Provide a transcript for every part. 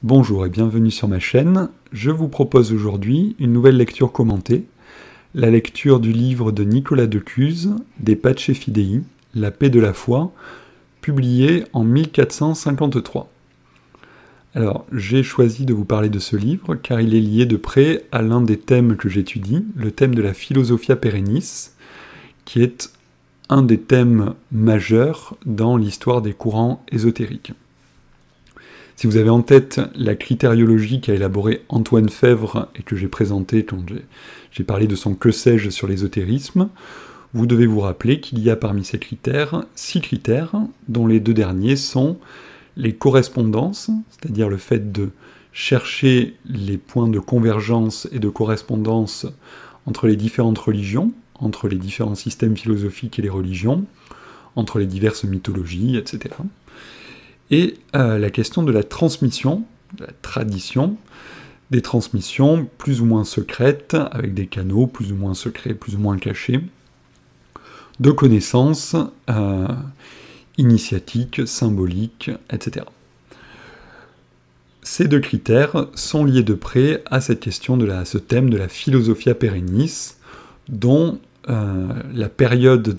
Bonjour et bienvenue sur ma chaîne. Je vous propose aujourd'hui une nouvelle lecture commentée, la lecture du livre de Nicolas de Cuse, De Pace Fidei, La paix de la foi, publié en 1453. Alors, j'ai choisi de vous parler de ce livre car il est lié de près à l'un des thèmes que j'étudie, le thème de la Philosophia Perennis, qui est un des thèmes majeurs dans l'histoire des courants ésotériques. Si vous avez en tête la critériologie qu'a élaborée Antoine Fèvre et que j'ai présentée quand j'ai parlé de son que sais-je sur l'ésotérisme, vous devez vous rappeler qu'il y a parmi ces critères 6 critères, dont les 2 derniers sont les correspondances, c'est-à-dire le fait de chercher les points de convergence et de correspondance entre les différentes religions, entre les différents systèmes philosophiques et les religions, entre les diverses mythologies, etc. Et la question de la transmission, de la tradition, des transmissions plus ou moins secrètes, avec des canaux plus ou moins secrets, plus ou moins cachés, de connaissances initiatiques, symboliques, etc. Ces 2 critères sont liés de près à cette question ce thème de la Philosophia Perennis, dont la période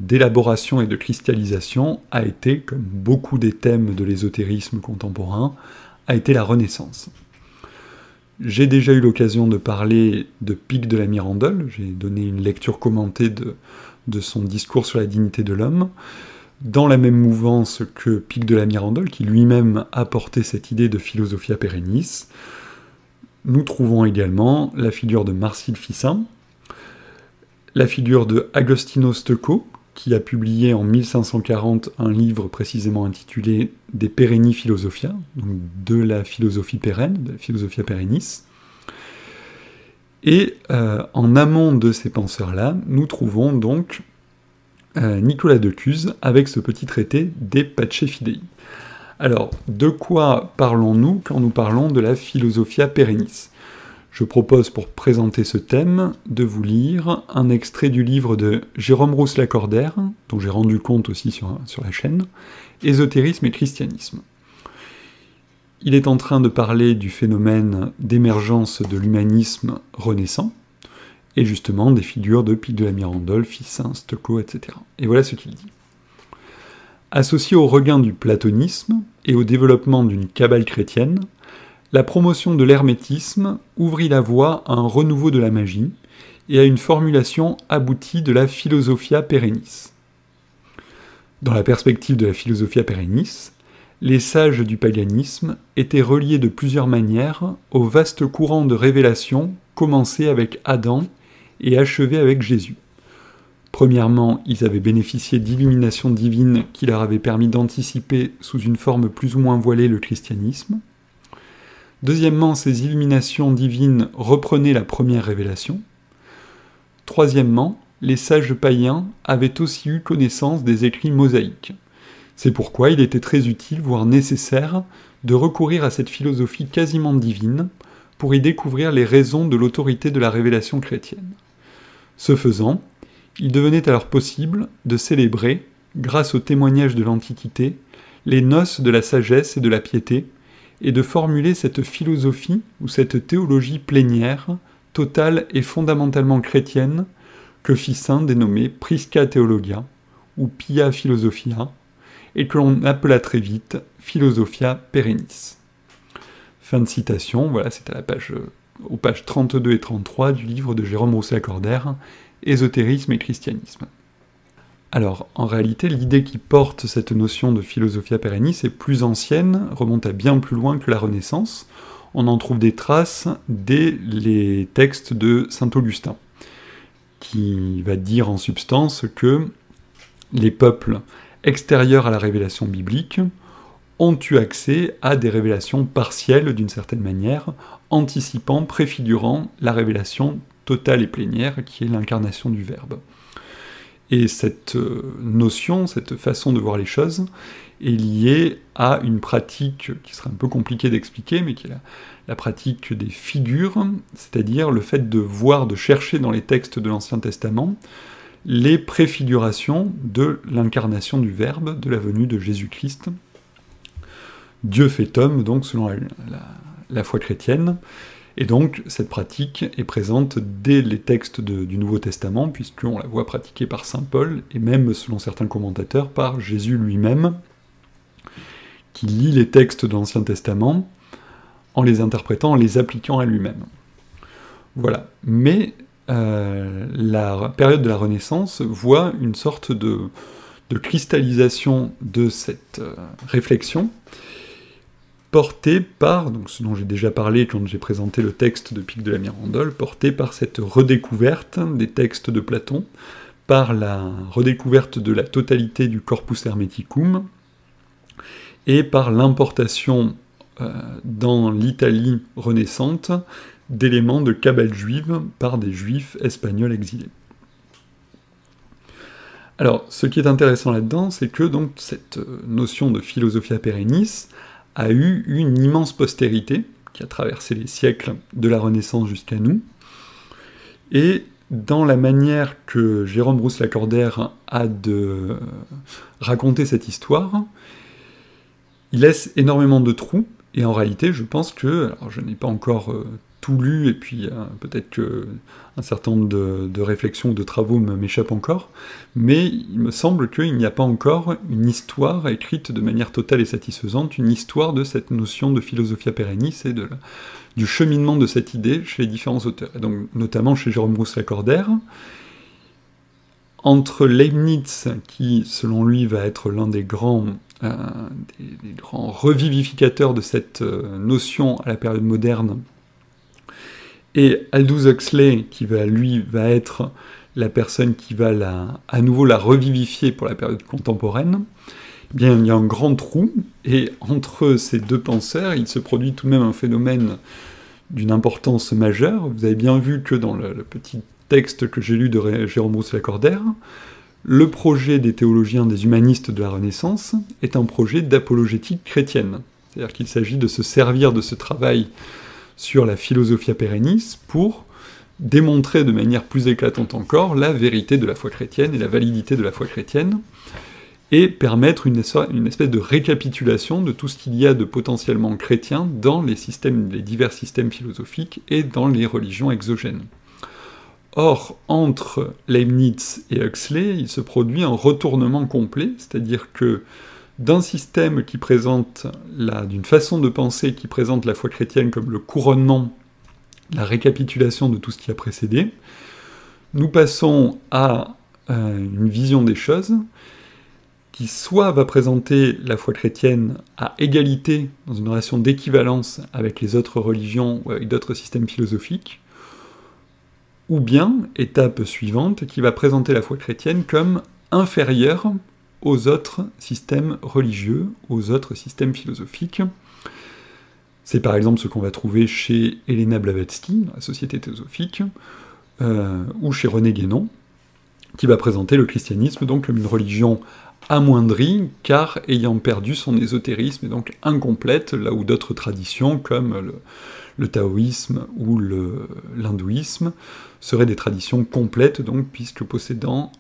d'élaboration et de cristallisation a été, comme beaucoup des thèmes de l'ésotérisme contemporain, a été la Renaissance. J'ai déjà eu l'occasion de parler de Pic de la Mirandole, j'ai donné une lecture commentée de son discours sur la dignité de l'homme, dans la même mouvance que Pic de la Mirandole, qui lui-même a porté cette idée de Philosophia Perennis. Nous trouvons également la figure de Marcille Ficin, la figure de Agostino Stecco, qui a publié en 1540 un livre précisément intitulé De Perenni Philosophia, donc de la philosophie pérenne, de la Philosophia Perennis. Et en amont de ces penseurs-là, nous trouvons donc Nicolas de Cuse avec ce petit traité De Pace Fidei. Alors, de quoi parlons-nous quand nous parlons de la Philosophia Perennis ? Je propose pour présenter ce thème de vous lire un extrait du livre de Jérôme Rousse-Lacordaire, dont j'ai rendu compte aussi sur la chaîne, Ésotérisme et christianisme. Il est en train de parler du phénomène d'émergence de l'humanisme renaissant, et justement des figures de Pic de la Mirandole, Ficin, Stecco, etc. Et voilà ce qu'il dit. Associé au regain du platonisme et au développement d'une cabale chrétienne, la promotion de l'hermétisme ouvrit la voie à un renouveau de la magie et à une formulation aboutie de la Philosophia Perennis. Dans la perspective de la Philosophia Perennis, les sages du paganisme étaient reliés de plusieurs manières au vaste courant de révélation commencé avec Adam et achevé avec Jésus. Premièrement, ils avaient bénéficié d'illuminations divines qui leur avaient permis d'anticiper sous une forme plus ou moins voilée le christianisme. Deuxièmement, ces illuminations divines reprenaient la première révélation. Troisièmement, les sages païens avaient aussi eu connaissance des écrits mosaïques. C'est pourquoi il était très utile, voire nécessaire, de recourir à cette philosophie quasiment divine pour y découvrir les raisons de l'autorité de la révélation chrétienne. Ce faisant, il devenait alors possible de célébrer, grâce au témoignage de l'Antiquité, les noces de la sagesse et de la piété, et de formuler cette philosophie ou cette théologie plénière, totale et fondamentalement chrétienne, que Ficin dénommait Prisca Theologia, ou Pia Philosophia, et que l'on appela très vite Philosophia Perennis. Fin de citation, voilà, c'est aux pages 32 et 33 du livre de Jérôme Rousse-Lacordaire, Ésotérisme et christianisme. Alors, en réalité, l'idée qui porte cette notion de Philosophia Perennis est plus ancienne, remonte à bien plus loin que la Renaissance. On en trouve des traces dès les textes de saint Augustin, qui va dire en substance que les peuples extérieurs à la révélation biblique ont eu accès à des révélations partielles d'une certaine manière, anticipant, préfigurant la révélation totale et plénière qui est l'incarnation du Verbe. Et cette notion, cette façon de voir les choses, est liée à une pratique qui serait un peu compliquée d'expliquer, mais qui est la pratique des figures, c'est-à-dire le fait de voir, de chercher dans les textes de l'Ancien Testament les préfigurations de l'incarnation du Verbe, de la venue de Jésus-Christ, Dieu fait homme, donc selon la foi chrétienne. Et donc, cette pratique est présente dès les textes du Nouveau Testament, puisqu'on la voit pratiquée par saint Paul, et même, selon certains commentateurs, par Jésus lui-même, qui lit les textes de l'Ancien Testament en les interprétant, en les appliquant à lui-même. Voilà. Mais la période de la Renaissance voit une sorte de cristallisation de cette réflexion, porté par, donc ce dont j'ai déjà parlé quand j'ai présenté le texte de Pic de la Mirandole, porté par cette redécouverte des textes de Platon, par la redécouverte de la totalité du Corpus Hermeticum, et par l'importation dans l'Italie renaissante d'éléments de Kabbale juive par des juifs espagnols exilés. Alors, ce qui est intéressant là-dedans, c'est que donc cette notion de philosophia perennis a eu une immense postérité, qui a traversé les siècles de la Renaissance jusqu'à nous, et dans la manière que Jérôme Rousse-Lacordaire a de raconter cette histoire, il laisse énormément de trous, et en réalité, je pense que, alors je n'ai pas encore tout lu, et puis peut-être qu'un certain nombre de réflexions ou de travaux m'échappent encore, mais il me semble qu'il n'y a pas encore une histoire écrite de manière totale et satisfaisante, une histoire de cette notion de philosophia perennis et du cheminement de cette idée chez les différents auteurs, et donc notamment chez Jérôme Rousse-Lacordaire, entre Leibniz, qui selon lui va être l'un des grands revivificateurs de cette notion à la période moderne, et Aldous Huxley, qui va être la personne qui va à nouveau la revivifier pour la période contemporaine, eh bien il y a un grand trou, et entre ces deux penseurs, il se produit tout de même un phénomène d'une importance majeure. Vous avez bien vu que dans le petit texte que j'ai lu de Jérôme Rousse-Lacordaire, le projet des théologiens, des humanistes de la Renaissance, est un projet d'apologétique chrétienne. C'est-à-dire qu'il s'agit de se servir de ce travail sur la philosophia perennis pour démontrer de manière plus éclatante encore la vérité de la foi chrétienne et la validité de la foi chrétienne, et permettre une espèce de récapitulation de tout ce qu'il y a de potentiellement chrétien dans les divers systèmes philosophiques et dans les religions exogènes. Or, entre Leibniz et Huxley, il se produit un retournement complet, c'est-à-dire que d'un système qui présente, d'une façon de penser qui présente la foi chrétienne comme le couronnement, la récapitulation de tout ce qui a précédé, nous passons à une vision des choses qui soit va présenter la foi chrétienne à égalité, dans une relation d'équivalence avec les autres religions ou avec d'autres systèmes philosophiques, ou bien, étape suivante, qui va présenter la foi chrétienne comme inférieure aux autres systèmes religieux, aux autres systèmes philosophiques. C'est par exemple ce qu'on va trouver chez Helena Blavatsky, dans la Société théosophique, ou chez René Guénon, qui va présenter le christianisme donc comme une religion amoindrie, car ayant perdu son ésotérisme, et donc incomplète, là où d'autres traditions, comme le taoïsme ou l'hindouisme, seraient des traditions complètes, donc, puisque possédant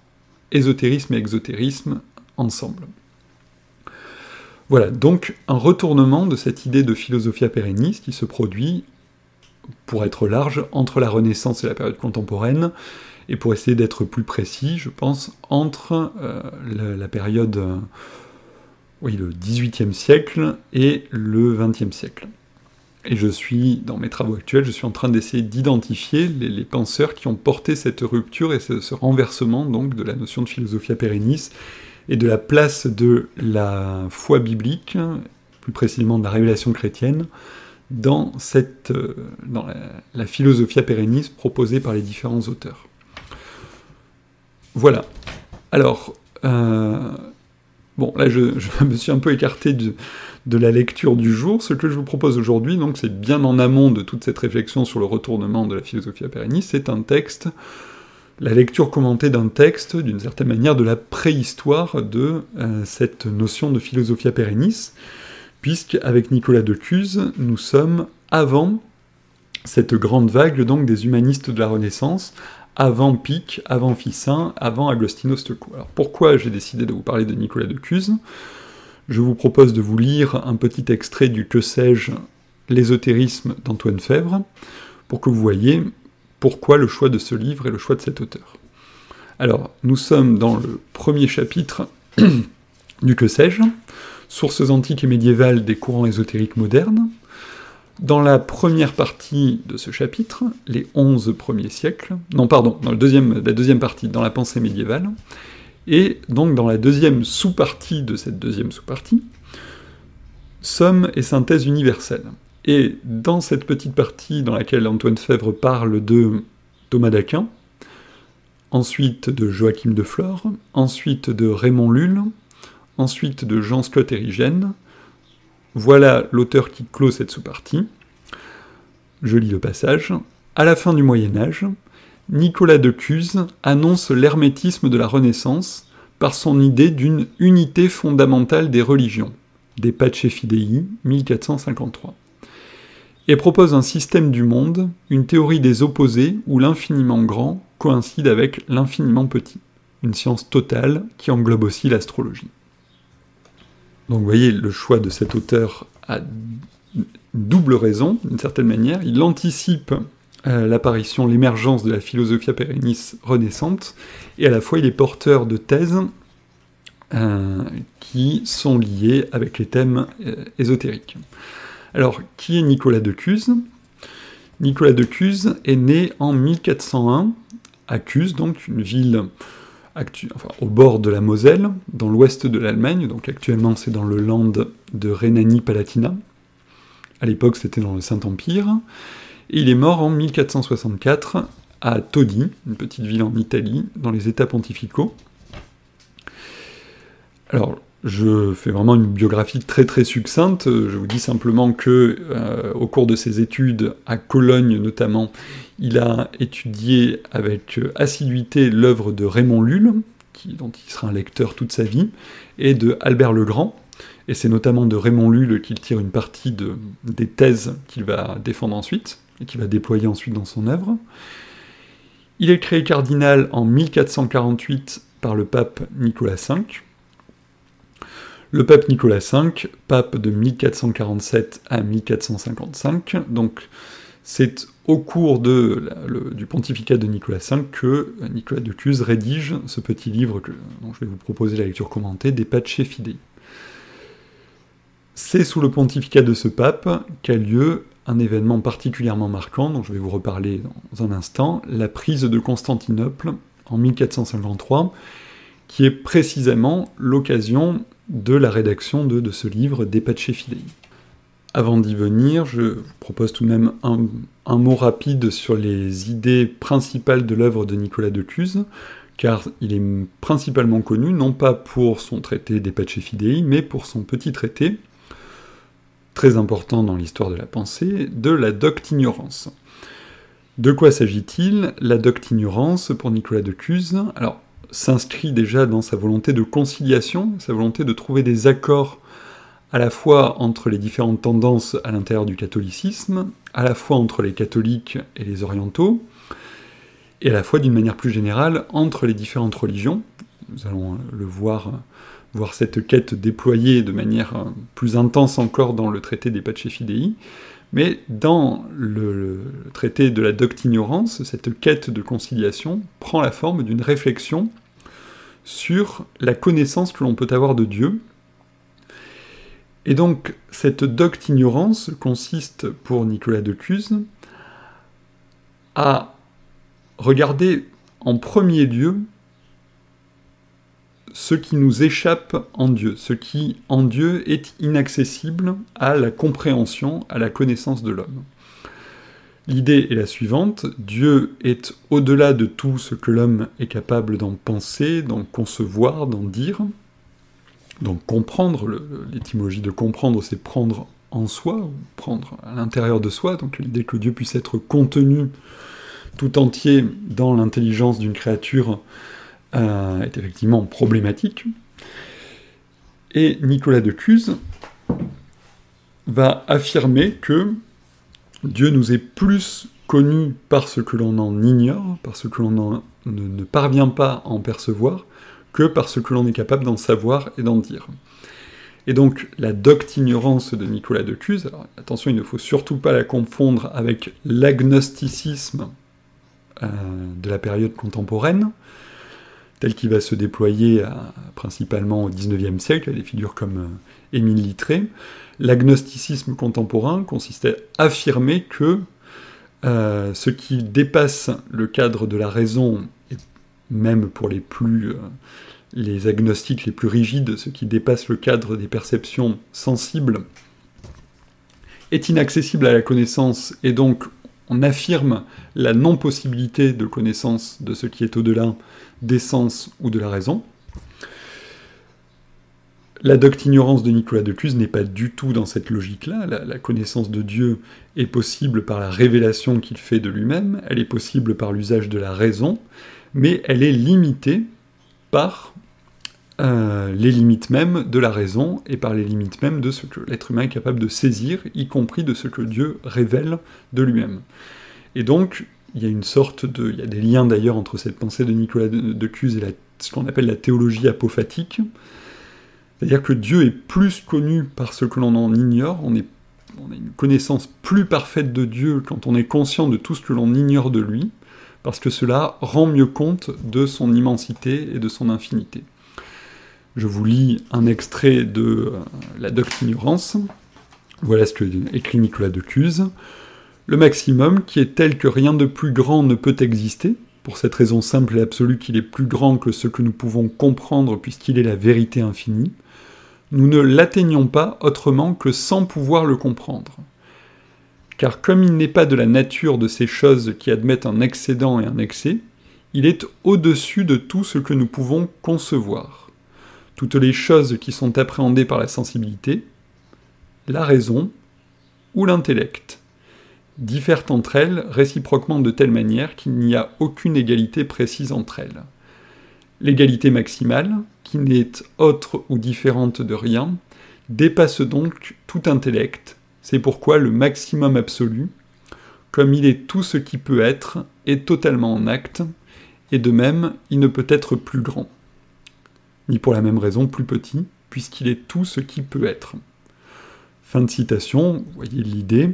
ésotérisme et exotérisme ensemble. Voilà, donc un retournement de cette idée de philosophia perennis qui se produit, pour être large, entre la Renaissance et la période contemporaine, et pour essayer d'être plus précis, je pense, entre la période, le XVIIIe siècle et le XXe siècle. Et dans mes travaux actuels, je suis en train d'essayer d'identifier les penseurs qui ont porté cette rupture et ce renversement donc de la notion de philosophia perennis et de la place de la foi biblique, plus précisément de la révélation chrétienne, dans la philosophia perennis proposée par les différents auteurs. Voilà. Alors, bon, là je me suis un peu écarté de la lecture du jour. Ce que je vous propose aujourd'hui, donc c'est bien en amont de toute cette réflexion sur le retournement de la philosophia perennis, c'est un texte, la lecture commentée d'un texte, d'une certaine manière, de la préhistoire de cette notion de philosophia perennis, puisqu'avec Nicolas de Cuse, nous sommes avant cette grande vague donc des humanistes de la Renaissance, avant Pic, avant Ficin, avant Agostino Stocco. Alors pourquoi j'ai décidé de vous parler de Nicolas de Cuse ? je vous propose de vous lire un petit extrait du Que sais-je, l'ésotérisme d'Antoine Fèvre, pour que vous voyez pourquoi le choix de ce livre et le choix de cet auteur. Alors, nous sommes dans le premier chapitre du Que sais-je, sources antiques et médiévales des courants ésotériques modernes. Dans la première partie de ce chapitre, les 11 premiers siècles, non pardon, dans la deuxième partie, dans la pensée médiévale, et donc dans la deuxième sous-partie de cette deuxième sous-partie, somme et synthèse universelle. Et dans cette petite partie dans laquelle Antoine Fèvre parle de Thomas d'Aquin, ensuite de Joachim de Flore, ensuite de Raymond Lulle, ensuite de Jean Scott Érigène, voilà l'auteur qui clôt cette sous-partie. Je lis le passage. À la fin du Moyen-Âge, Nicolas de Cuse annonce l'hermétisme de la Renaissance par son idée d'une unité fondamentale des religions, des Pace Fidei, 1453, et propose un système du monde, une théorie des opposés où l'infiniment grand coïncide avec l'infiniment petit, une science totale qui englobe aussi l'astrologie. Donc vous voyez, le choix de cet auteur a une double raison, d'une certaine manière. Il anticipe l'apparition, l'émergence de la Philosophia Perennis renaissante, et à la fois il est porteur de thèses qui sont liées avec les thèmes ésotériques. Alors, qui est Nicolas de Cuse ? Nicolas de Cuse est né en 1401 à Cuse, donc une ville au bord de la Moselle, dans l'ouest de l'Allemagne, donc actuellement c'est dans le land de Rhénanie-Palatinat. À l'époque c'était dans le Saint-Empire, et il est mort en 1464 à Todi, une petite ville en Italie, dans les États pontificaux. Alors, je fais vraiment une biographie très très succincte, je vous dis simplement que, au cours de ses études, à Cologne notamment, il a étudié avec assiduité l'œuvre de Raymond Lulle, dont il sera un lecteur toute sa vie, et de Albert le Grand, et c'est notamment de Raymond Lulle qu'il tire une partie des thèses qu'il va défendre ensuite, et qu'il va déployer ensuite dans son œuvre. Il est créé cardinal en 1448 par le pape Nicolas V. Le pape Nicolas V, pape de 1447 à 1455, donc c'est au cours du pontificat de Nicolas V que Nicolas de Cuse rédige ce petit livre dont je vais vous proposer la lecture commentée, des Pace Fidei. C'est sous le pontificat de ce pape qu'a lieu un événement particulièrement marquant, dont je vais vous reparler dans un instant, la prise de Constantinople en 1453, qui est précisément l'occasion de la rédaction de ce livre, des Pace Fidei. Avant d'y venir, je vous propose tout de même un mot rapide sur les idées principales de l'œuvre de Nicolas de Cuse, car il est principalement connu, non pas pour son traité des Pace Fidei, mais pour son petit traité, très important dans l'histoire de la pensée, de la doctignorance. De quoi s'agit-il ? La doctignorance, pour Nicolas de Cuse, alors, s'inscrit déjà dans sa volonté de conciliation, sa volonté de trouver des accords à la fois entre les différentes tendances à l'intérieur du catholicisme, à la fois entre les catholiques et les orientaux, et à la fois d'une manière plus générale entre les différentes religions. Nous allons le voir cette quête déployée de manière plus intense encore dans le traité des Pace Fidei, mais dans le traité de la doctignorance, cette quête de conciliation prend la forme d'une réflexion sur la connaissance que l'on peut avoir de Dieu. Et donc, cette doctignorance consiste, pour Nicolas de Cuse, à regarder en premier lieu ce qui nous échappe en Dieu, ce qui, en Dieu, est inaccessible à la compréhension, à la connaissance de l'homme. L'idée est la suivante, Dieu est au-delà de tout ce que l'homme est capable d'en penser, d'en concevoir, d'en dire. Donc comprendre, l'étymologie de comprendre, c'est prendre en soi, ou prendre à l'intérieur de soi, donc l'idée que Dieu puisse être contenu tout entier dans l'intelligence d'une créature est effectivement problématique. Et Nicolas de Cuse va affirmer que Dieu nous est plus connu par ce que l'on en ignore, par ce que l'on ne parvient pas à en percevoir, que par ce que l'on est capable d'en savoir et d'en dire. Et donc la doctignorance de Nicolas de Cuse, alors attention, il ne faut surtout pas la confondre avec l'agnosticisme de la période contemporaine, tel qu'il va se déployer principalement au XIXe siècle, avec des figures comme Émile Littré. L'agnosticisme contemporain consistait à affirmer que ce qui dépasse le cadre de la raison, et même pour les agnostiques les plus rigides, ce qui dépasse le cadre des perceptions sensibles, est inaccessible à la connaissance, et donc on affirme la non-possibilité de connaissance de ce qui est au-delà des sens ou de la raison. La doctignorance de Nicolas de Cuse n'est pas du tout dans cette logique-là. La connaissance de Dieu est possible par la révélation qu'il fait de lui-même, elle est possible par l'usage de la raison, mais elle est limitée par les limites même de la raison et par les limites même de ce que l'être humain est capable de saisir, y compris de ce que Dieu révèle de lui-même. Et donc, il y a des liens d'ailleurs entre cette pensée de Nicolas de Cuse et ce qu'on appelle la théologie apophatique, c'est-à-dire que Dieu est plus connu par ce que l'on en ignore, on a une connaissance plus parfaite de Dieu quand on est conscient de tout ce que l'on ignore de lui, parce que cela rend mieux compte de son immensité et de son infinité. Je vous lis un extrait de la doctignorance. Voilà ce que écrit Nicolas de Cuse. « Le maximum, qui est tel que rien de plus grand ne peut exister, pour cette raison simple et absolue qu'il est plus grand que ce que nous pouvons comprendre puisqu'il est la vérité infinie, nous ne l'atteignons pas autrement que sans pouvoir le comprendre. Car comme il n'est pas de la nature de ces choses qui admettent un excédent et un excès, il est au-dessus de tout ce que nous pouvons concevoir. Toutes les choses qui sont appréhendées par la sensibilité, la raison ou l'intellect, diffèrent entre elles réciproquement de telle manière qu'il n'y a aucune égalité précise entre elles. L'égalité maximale, qui n'est autre ou différente de rien, dépasse donc tout intellect, c'est pourquoi le maximum absolu, comme il est tout ce qui peut être, est totalement en acte, et de même, il ne peut être plus grand. Ni pour la même raison plus petit, puisqu'il est tout ce qui peut être. » Fin de citation, vous voyez l'idée.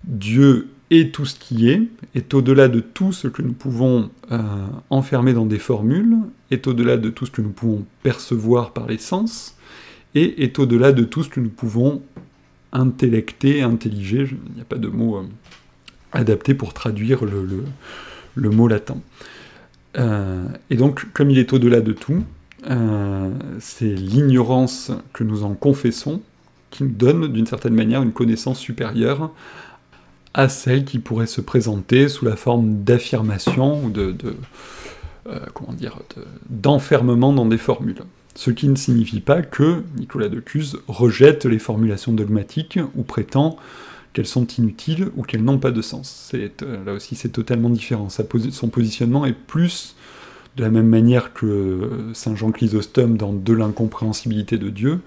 Dieu est tout ce qui est au-delà de tout ce que nous pouvons enfermer dans des formules, est au-delà de tout ce que nous pouvons percevoir par les sens, et est au-delà de tout ce que nous pouvons intellecter, intelliger, il n'y a pas de mot adapté pour traduire le mot latin. Et donc, comme il est au-delà de tout, c'est l'ignorance que nous en confessons qui nous donne d'une certaine manière une connaissance supérieure à celle qui pourrait se présenter sous la forme d'affirmation ou d'enfermement dans des formules. Ce qui ne signifie pas que Nicolas de Cuse rejette les formulations dogmatiques ou prétend qu'elles sont inutiles ou qu'elles n'ont pas de sens. Là aussi c'est totalement différent. Son positionnement est plus de la même manière que saint Jean Chrysostome dans De l'incompréhensibilité de Dieu,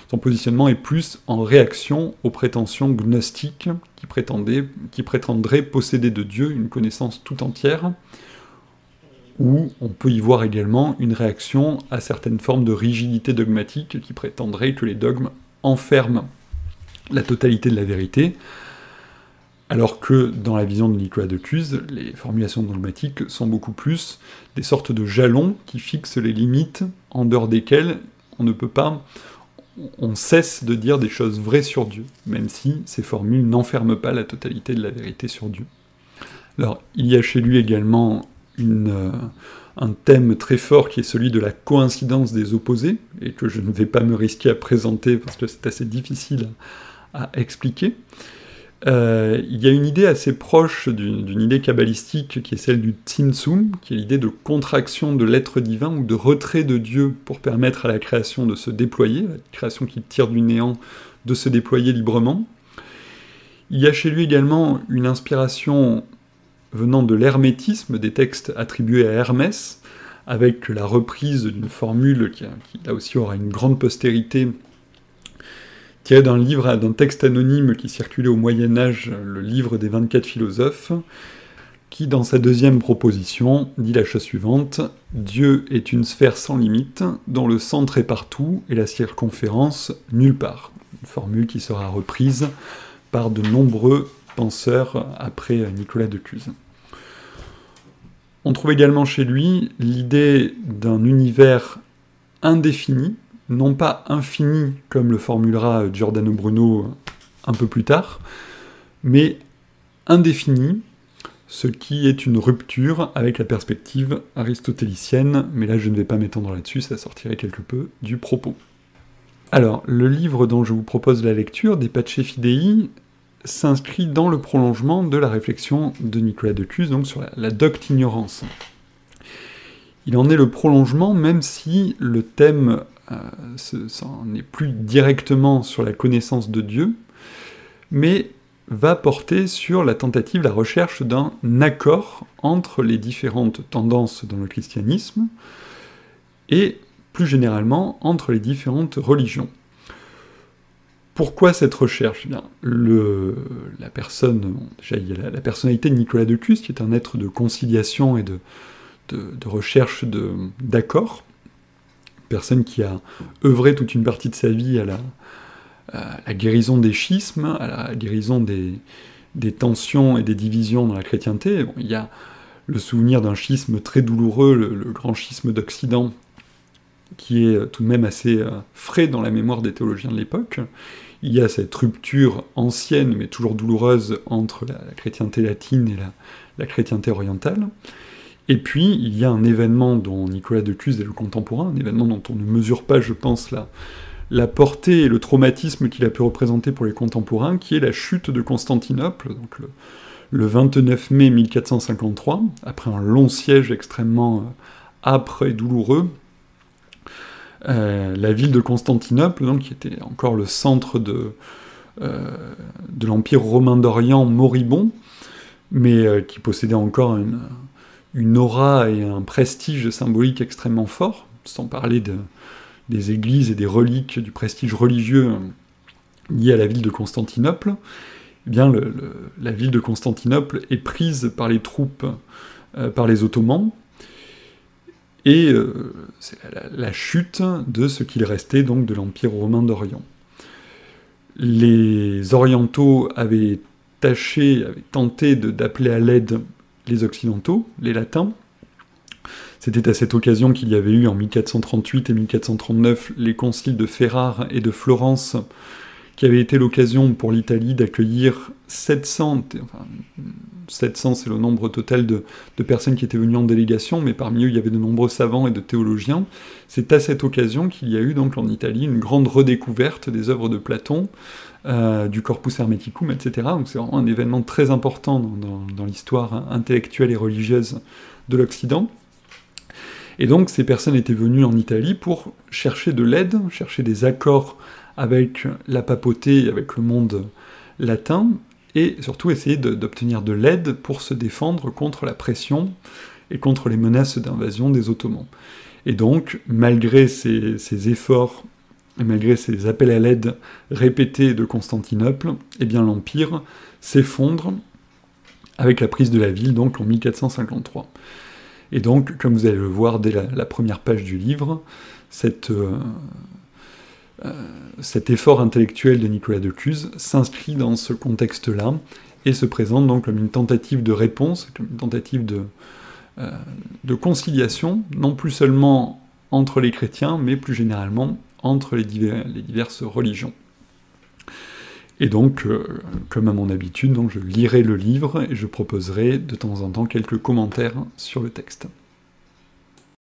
son positionnement est plus en réaction aux prétentions gnostiques qui prétendraient posséder de Dieu une connaissance tout entière, ou on peut y voir également une réaction à certaines formes de rigidité dogmatique qui prétendraient que les dogmes enferment la totalité de la vérité, alors que dans la vision de Nicolas de Cuse, les formulations dogmatiques sont beaucoup plus des sortes de jalons qui fixent les limites en dehors desquelles on cesse de dire des choses vraies sur Dieu, même si ces formules n'enferment pas la totalité de la vérité sur Dieu. Alors, il y a chez lui également un thème très fort qui est celui de la coïncidence des opposés, et que je ne vais pas me risquer à présenter parce que c'est assez difficile à expliquer. Il y a une idée assez proche d'une idée kabbalistique qui est celle du Tzimtzum, qui est l'idée de contraction de l'être divin ou de retrait de Dieu pour permettre à la création de se déployer, la création qui tire du néant de se déployer librement. Il y a chez lui également une inspiration venant de l'hermétisme, des textes attribués à Hermès, avec la reprise d'une formule qui là aussi aura une grande postérité, tiré d'un texte anonyme qui circulait au Moyen-Âge, le livre des 24 philosophes. qui, dans sa deuxième proposition, dit la chose suivante: « Dieu est une sphère sans limite, dont le centre est partout et la circonférence nulle part. » Une formule qui sera reprise par de nombreux penseurs après Nicolas de Cuse. On trouve également chez lui l'idée d'un univers indéfini, non pas infini comme le formulera Giordano Bruno un peu plus tard, mais indéfini, ce qui est une rupture avec la perspective aristotélicienne, mais là je ne vais pas m'étendre là-dessus, ça sortirait quelque peu du propos. Alors, le livre dont je vous propose la lecture, De Pace Fidei, s'inscrit dans le prolongement de la réflexion de Nicolas de Cuse, donc sur la docte ignorance. Il en est le prolongement, même si le thème n'est plus directement sur la connaissance de Dieu, mais va porter sur la tentative, la recherche d'un accord entre les différentes tendances dans le christianisme, et plus généralement entre les différentes religions. Pourquoi cette recherche ? Eh bien, la personne, déjà il y a la personnalité de Nicolas de Cuse, qui est un être de conciliation et de recherche d'accord, personne qui a œuvré toute une partie de sa vie à la guérison des schismes, à la guérison des tensions et des divisions dans la chrétienté. Bon, il y a le souvenir d'un schisme très douloureux, le grand schisme d'Occident, qui est tout de même assez frais dans la mémoire des théologiens de l'époque. Il y a cette rupture ancienne, mais toujours douloureuse, entre la chrétienté latine et la chrétienté orientale. Et puis, il y a un événement dont Nicolas de Cuse est le contemporain, un événement dont on ne mesure pas, je pense, la portée et le traumatisme qu'il a pu représenter pour les contemporains, qui est la chute de Constantinople, donc le 29 mai 1453, après un long siège extrêmement âpre et douloureux. La ville de Constantinople, donc, qui était encore le centre de l'Empire romain d'Orient moribond, mais qui possédait encore une aura et un prestige symbolique extrêmement fort, sans parler des églises et des reliques, du prestige religieux lié à la ville de Constantinople. Eh bien, la ville de Constantinople est prise par les troupes, par les Ottomans, et c'est la chute de ce qu'il restait donc de l'Empire romain d'Orient. Les Orientaux avaient tenté d'appeler à l'aide les Occidentaux, les Latins. C'était à cette occasion qu'il y avait eu en 1438 et 1439 les conciles de Ferrare et de Florence, qui avaient été l'occasion pour l'Italie d'accueillir 700 c'est le nombre total de personnes qui étaient venues en délégation, mais parmi eux il y avait de nombreux savants et de théologiens. C'est à cette occasion qu'il y a eu donc en Italie une grande redécouverte des œuvres de Platon, du Corpus Hermeticum, etc. Donc c'est vraiment un événement très important dans l'histoire intellectuelle et religieuse de l'Occident. Et donc ces personnes étaient venues en Italie pour chercher de l'aide, chercher des accords avec la papauté, avec le monde latin, et surtout essayer d'obtenir de l'aide pour se défendre contre la pression et contre les menaces d'invasion des Ottomans. Et donc, malgré ces efforts, et malgré ces appels à l'aide répétés de Constantinople, eh bien l'Empire s'effondre avec la prise de la ville, donc en 1453. Et donc, comme vous allez le voir dès la première page du livre, cet effort intellectuel de Nicolas de Cuse s'inscrit dans ce contexte-là, et se présente donc comme une tentative de réponse, comme une tentative de conciliation, non plus seulement entre les chrétiens, mais plus généralement entre les diverses religions. Et donc, comme à mon habitude, donc je lirai le livre et je proposerai de temps en temps quelques commentaires sur le texte.